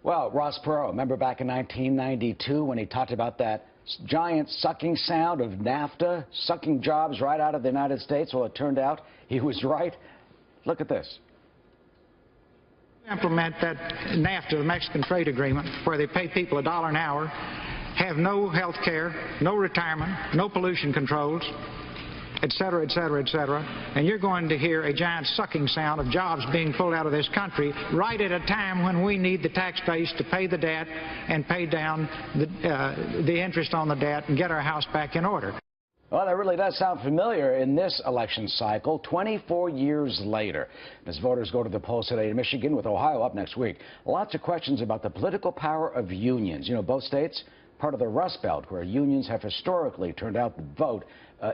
Well, Ross Perot, remember back in 1992 when he talked about that giant sucking sound of NAFTA, sucking jobs right out of the United States? Well, it turned out he was right. Look at this. Implement that NAFTA, the Mexican trade agreement, where they pay people $1 an hour, have no health care, no retirement, no pollution controls, et cetera, et cetera, et cetera, and you're going to hear a giant sucking sound of jobs being pulled out of this country right at a time when we need the tax base to pay the debt and pay down the interest on the debt and get our house back in order. Well, that really does sound familiar in this election cycle, 24 years later. As voters go to the polls today in Michigan, with Ohio up next week, lots of questions about the political power of unions. You know, both states, part of the Rust Belt, where unions have historically turned out the vote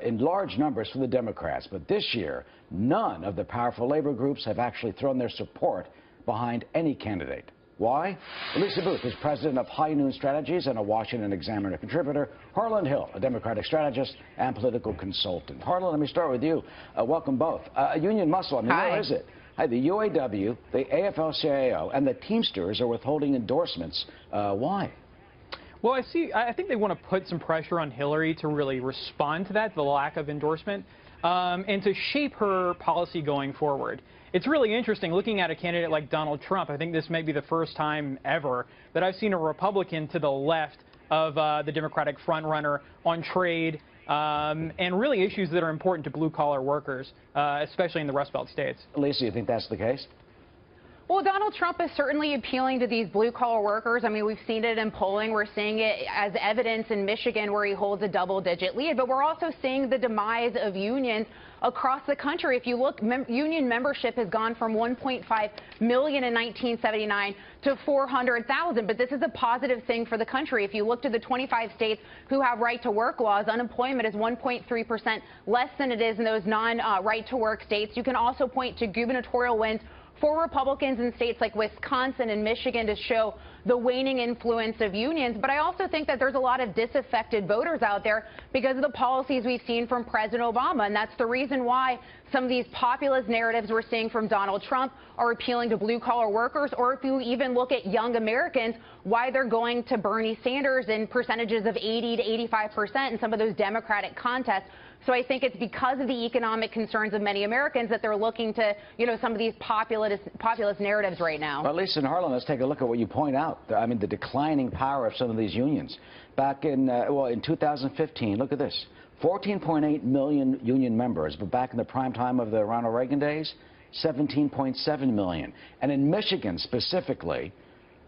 in large numbers for the Democrats. But this year, none of the powerful labor groups have actually thrown their support behind any candidate. Why? Lisa Booth is president of High Noon Strategies and a Washington Examiner contributor. Harlan Hill, a Democratic strategist and political consultant. Harlan, let me start with you. Welcome both. Union muscle, I mean, Hi. where is it? The UAW, the AFL-CIO, and the Teamsters are withholding endorsements. Why? Well, I think they want to put some pressure on Hillary to really respond to that, the lack of endorsement, and to shape her policy going forward. It's really interesting looking at a candidate like Donald Trump. I think this may be the first time ever that I've seen a Republican to the left of the Democratic frontrunner on trade and really issues that are important to blue-collar workers, especially in the Rust Belt states. Lisa, you think that's the case? Well, Donald Trump is certainly appealing to these blue-collar workers. I mean, we've seen it in polling. We're seeing it as evidence in Michigan, where he holds a double-digit lead. But we're also seeing the demise of unions across the country. If you look, union membership has gone from 1.5 million in 1979 to 400,000. But this is a positive thing for the country. If you look to the 25 states who have right-to-work laws, unemployment is 1.3% less than it is in those non-right-to-work states. You can also point to gubernatorial wins for Republicans in states like Wisconsin and Michigan to show the waning influence of unions. But I also think that there's a lot of disaffected voters out there because of the policies we've seen from President Obama. And that's the reason why some of these populist narratives we're seeing from Donald Trump are appealing to blue-collar workers. Or if you even look at young Americans, why they're going to Bernie Sanders in percentages of 80 to 85% in some of those Democratic contests. So I think it's because of the economic concerns of many Americans that they're looking to, you know, some of these populist narratives right now. Well, Lisa and Harlan, let's take a look at what you point out. I mean, the declining power of some of these unions. Back in, in 2015, look at this. 14.8 million union members, but back in the prime time of the Ronald Reagan days, 17.7 million. And in Michigan specifically,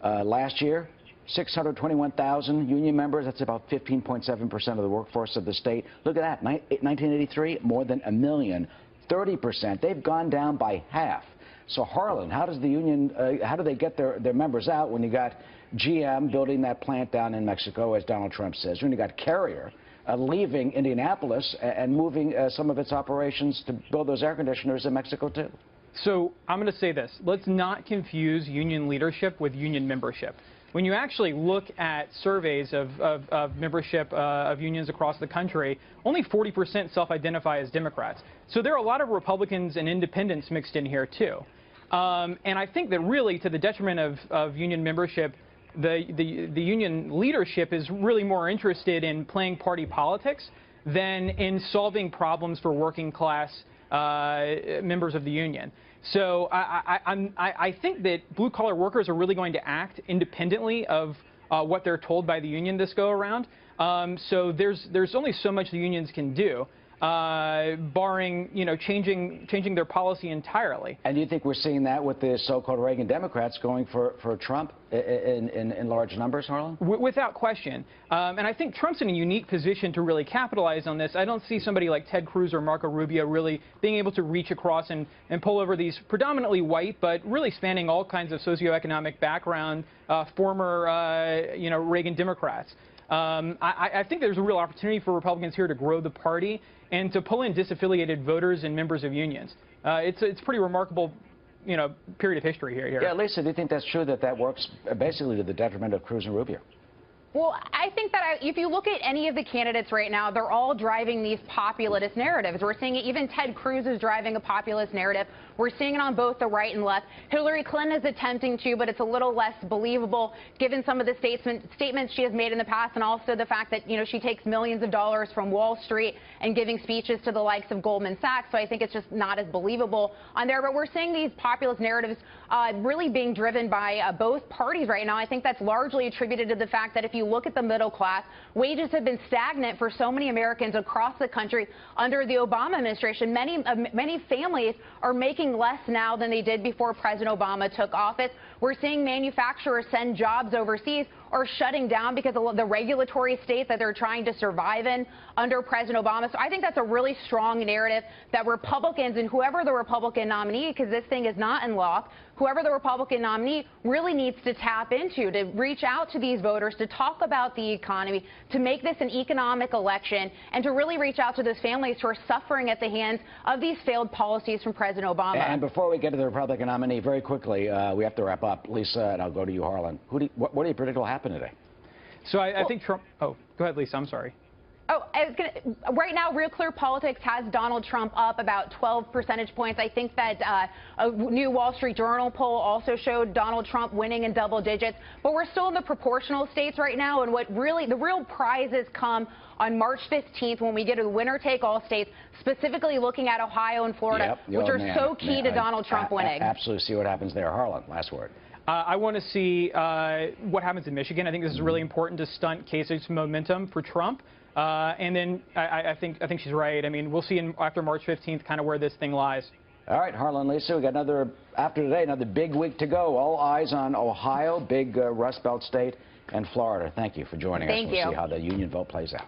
last year, 621,000 union members. That's about 15.7% of the workforce of the state. Look at that. 1983, more than a million, 30%. They've gone down by half. So Harlan, how does the union, how do they get their members out when you got GM building that plant down in Mexico, as Donald Trump says, when you got Carrier leaving Indianapolis and moving some of its operations to build those air conditioners in Mexico too? So I'm going to say this. Let's not confuse union leadership with union membership. When you actually look at surveys of membership of unions across the country, only 40% self-identify as Democrats. So there are a lot of Republicans and independents mixed in here, too. And I think that really, to the detriment of union membership, the union leadership is really more interested in playing party politics than in solving problems for working class members of the union. So I think that blue-collar workers are really going to act independently of what they're told by the union this go-around. So there's only so much the unions can do, barring, you know, changing their policy entirely. And you think we're seeing that with the so-called Reagan Democrats going for Trump in large numbers, Harlan? Without question. And I think Trump's in a unique position to really capitalize on this. I don't see somebody like Ted Cruz or Marco Rubio really being able to reach across and pull over these predominantly white, but really spanning all kinds of socioeconomic background, former, you know, Reagan Democrats. I think there's a real opportunity for Republicans here to grow the party and to pull in disaffiliated voters and members of unions. It's pretty remarkable, you know, period of history here. Yeah, Lisa, do you think that's true, that works basically to the detriment of Cruz and Rubio? Well, I think that if you look at any of the candidates right now, they're all driving these populist narratives. We're seeing it, even Ted Cruz is driving a populist narrative. We're seeing it on both the right and left. Hillary Clinton is attempting to, but it's a little less believable given some of the statements she has made in the past, and also the fact that, you know, she takes millions of dollars from Wall Street and giving speeches to the likes of Goldman Sachs. So I think it's just not as believable on there. But we're seeing these populist narratives really being driven by both parties right now. I think that's largely attributed to the fact that if you look at the middle class, wages have been stagnant for so many Americans across the country under the Obama administration. Many families are making less now than they did before President Obama took office. We're seeing manufacturers send jobs overseas or shutting down because of the regulatory state that they're trying to survive in under President Obama. So I think that's a really strong narrative that Republicans and whoever the Republican nominee, because this thing is not in law, whoever the Republican nominee really needs to tap into, to reach out to these voters, to talk about the economy, to make this an economic election, and to really reach out to those families who are suffering at the hands of these failed policies from President Obama. And before we get to the Republican nominee, very quickly, we have to wrap up. Lisa, and I'll go to you, Harlan. What do you predict will happen today? So I think Trump. Oh, go ahead, Lisa. I'm sorry. Oh, right now, Real Clear Politics has Donald Trump up about 12 percentage points. I think that a new Wall Street Journal poll also showed Donald Trump winning in double digits. But we're still in the proportional states right now, and the real prizes come on March 15th when we get a winner-take-all states, specifically looking at Ohio and Florida, which are so key to Donald Trump winning. Absolutely see what happens there. Harlan, last word. I want to see what happens in Michigan. I think this is really important to stunt Kasich's momentum for Trump. And then I think she's right. I mean, we'll see after March 15th kind of where this thing lies. All right, Harlan, Lisa, we got after today, another big week to go. All eyes on Ohio, big Rust Belt state, and Florida. Thank you for joining us. Thank you. We'll see how the union vote plays out.